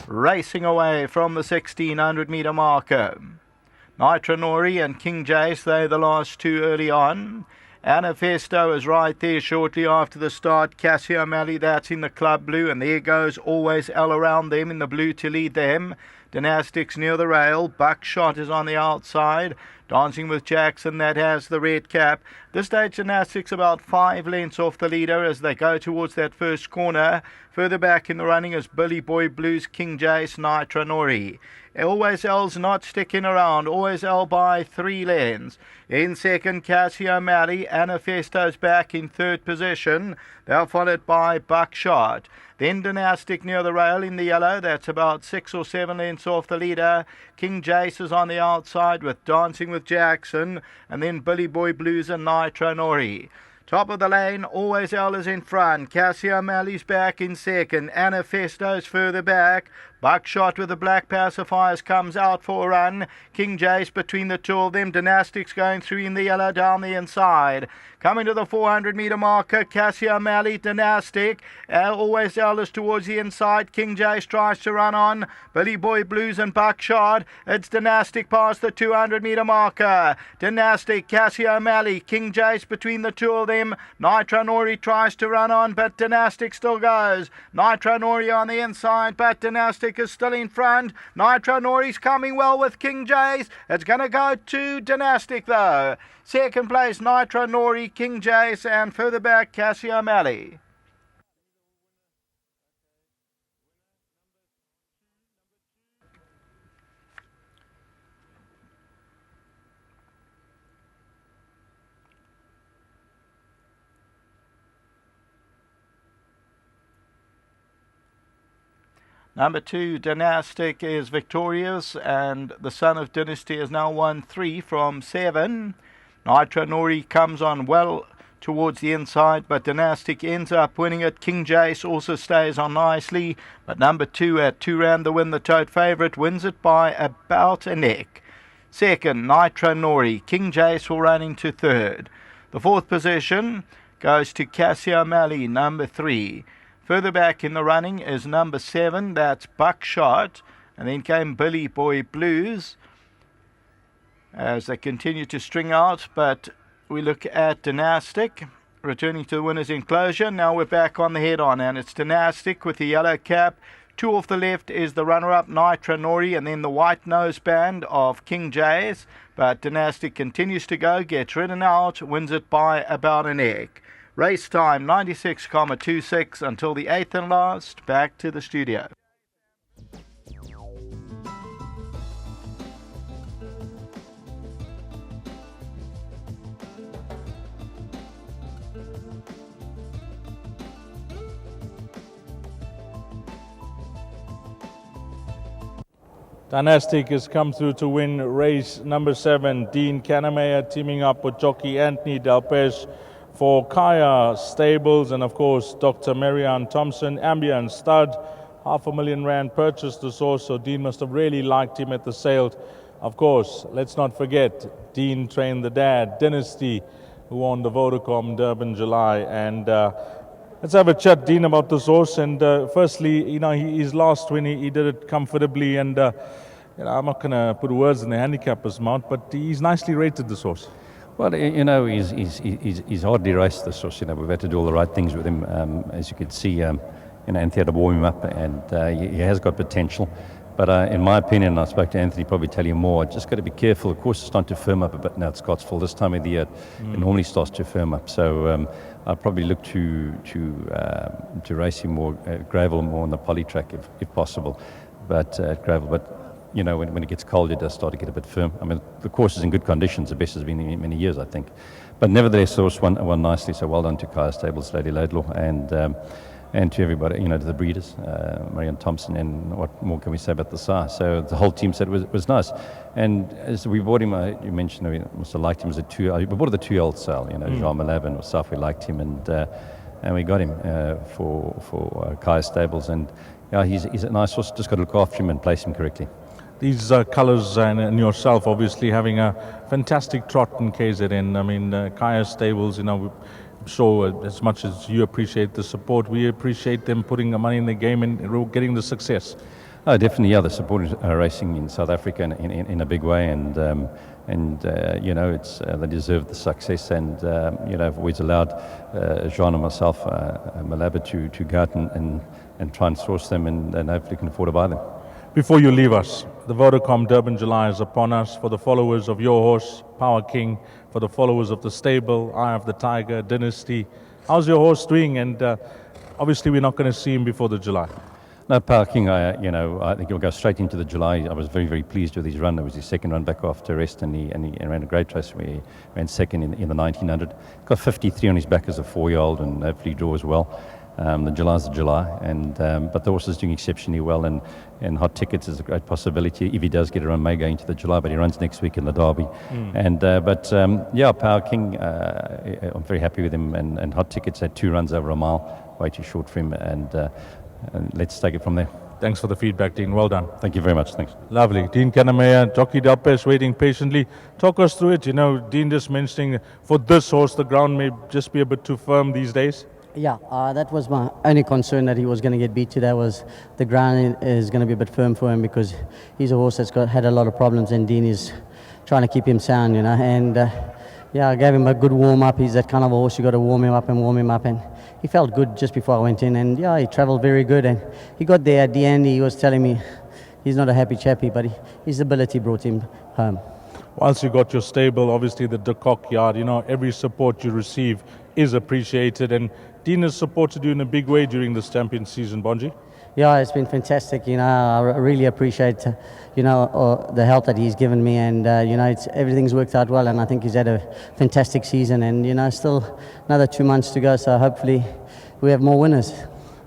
racing away from the 1600 metre marker. Nitra Nori and King Jace, they're the last two early on. Anifesto is right there shortly after the start. Cassia O'Malley, that's in the club blue, and there goes Always L around them in the blue to lead them. Dynastics near the rail. Buckshot is on the outside. Dancing with Jackson, that has the red cap. This stage, Dynastics about 5 lengths off the leader as they go towards that first corner. Further back in the running is Billy Boy Blues, King Jace, Nitra Nori. Always L's not sticking around. Always L by 3 lengths. In second, Cassia O'Malley. Anifesto's back in third position. They're followed by Buckshot. Then Dynastic near the rail in the yellow. That's about 6 or 7 lengths off the leader. King Jace is on the outside with Dancing with Jackson. And then Billy Boy Blues and Nitra Nori. Top of the lane, Always L is in front. Cassia O'Malley's back in second. Anifesto's further back. Buckshot with the black pacifiers comes out for a run. King Jace between the two of them. Dynastics going through in the yellow down the inside. Coming to the 400 metre marker, Cassia O'Malley, Dynastic. Always L is towards the inside. King Jace tries to run on. Billy Boy Blues and Buckshot. It's Dynastic past the 200 metre marker. Dynastic, Cassia O'Malley, King Jace between the two of them. Nitra Nori tries to run on, but Dynastic still goes. Nitra Nori on the inside, but Dynastic is still in front. Nitra Nori's coming well with King Jace. It's going to go to Dynastic though. Second place, Nitra Nori, King Jace, and further back, Cassia O'Malley. Number 2, Dynastic, is victorious, and the son of Dynasty has now won 3 from 7. Nitra Nori comes on well towards the inside, but Dynastic ends up winning it. King Jace also stays on nicely, but number 2 at 2 rand the win, the tote favourite, wins it by about a neck. Second, Nitra Nori. King Jace will run into third. The fourth position goes to Cassia O'Malley, number 3. Further back in the running is number 7, that's Buckshot, and then came Billy Boy Blues as they continue to string out. But we look at Dynastic returning to the winner's enclosure. Now we're back on the head-on, and it's Dynastic with the yellow cap. 2 off the left is the runner-up, Nitra Nori, and then the white noseband of King Jace. But Dynastic continues to go, gets ridden out, wins it by about a neck. Race time 96.26 until the 8th and last. Back to the studio. Dynastic has come through to win race number 7. Dean Kanemayer teaming up with jockey Anthony Delpesh for Kaya Stables, and of course Dr. Marianne Thompson, Ambient Stud. R500,000 purchased the horse, so Dean must have really liked him at the sale. Of course, let's not forget, Dean trained the dad, Dynasty, who won the Vodacom Durban July. And let's have a chat, Dean, about this horse. And firstly, his last win, he did it comfortably, and I'm not going to put words in the handicapper's mouth, but he's nicely rated, this horse. Well, he's hardly raced this horse. We've had to do all the right things with him. As you could see, Anthony had to warm him up, and he has got potential. But in my opinion, I spoke to Anthony, probably tell you more, just got to be careful. Of course, it's starting to firm up a bit now at Scottsville. This time of the year, it normally starts to firm up. So I'll probably look to race him more, gravel more on the poly track if possible. But gravel, but when it gets cold, it does start to get a bit firm. I mean, the course is in good conditions, the best has been in many years, I think. But nevertheless, the horse won nicely, so well done to Kaya Stables, Lady Laidlaw, and to everybody, to the breeders, Marianne Thompson, and what more can we say about the sire? So the whole team said it was nice. And as we bought him, you mentioned we must have liked him as a 2. We bought the 2-year-old sale, Jean Malab and myself, we liked him, and we got him for Kaya Stables. And he's a nice horse, just got to look after him and place him correctly. These colours and yourself obviously having a fantastic trot in KZN. I mean, Kaya Stables, I'm sure as much as you appreciate the support, we appreciate them putting the money in the game and getting the success. Oh, definitely, yeah. They're supporting racing in South Africa in a big way, and you know, it's they deserve the success. And you know, I've always allowed Jean and myself, Malaba, to go out and try and source them, and hopefully can afford to buy them. Before you leave us, the Vodacom Durban July is upon us. For the followers of your horse, Power King, for the followers of the stable, Eye of the Tiger, Dynasty, how's your horse doing? And obviously, we're not going to see him before the July. No, Parking, you know, I think he'll go straight into the July. I was very, very pleased with his run. It was his second run back after rest, and he ran a great race where he ran second in the 1900. Got 53 on his back as a 4-year-old, and hopefully draws well. The July's the July, and but the horse is doing exceptionally well, and Hot Tickets is a great possibility if he does get a run, may go into the July, but he runs next week in the Derby. Yeah, Power King, I'm very happy with him, and Hot Tickets had 2 runs over a mile, way too short for him, and let's take it from there. Thanks for the feedback, Dean. Well done. Thank you very much. Thanks. Lovely. Dean Kannemeyer, Jockey Delpes waiting patiently. Talk us through it. You know, Dean just mentioning for this horse, the ground may just be a bit too firm these days. Yeah, that was my only concern, that he was going to get beat today, was the ground is going to be a bit firm for him, because he's a horse that's had a lot of problems, and Dean is trying to keep him sound, you know. And yeah, I gave him a good warm-up. He's that kind of a horse, you got to warm him up, and he felt good just before I went in, and yeah, he travelled very good, and he got there at the end. He was telling me he's not a happy chappy, but his ability brought him home. Once you got your stable, obviously the De Kock yard, you know, every support you receive is appreciated, and Dean has supported you in a big way during this champion season, Bonji. Yeah, it's been fantastic. You know, I really appreciate, you know, the help that he's given me, and you know, everything's worked out well, and I think he's had a fantastic season, and you know, still another 2 months to go, so hopefully we have more winners.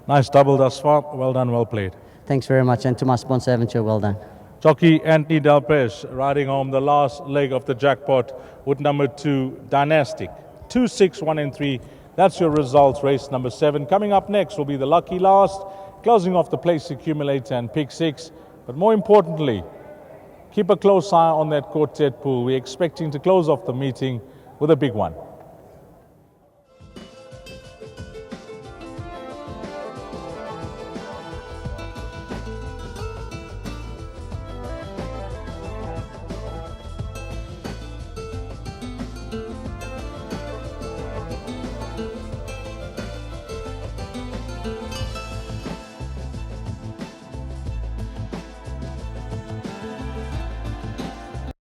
Nice double thus far. Well done, well played. Thanks very much, and to my sponsor Aventure, well done. Jockey Anthony Delpes riding home the last leg of the jackpot with number 2, Dynastic. 2, 6, 1 and 3. That's your results, race number 7. Coming up next will be the lucky last, closing off the place accumulator and pick 6. But more importantly, keep a close eye on that quartet pool. We're expecting to close off the meeting with a big one.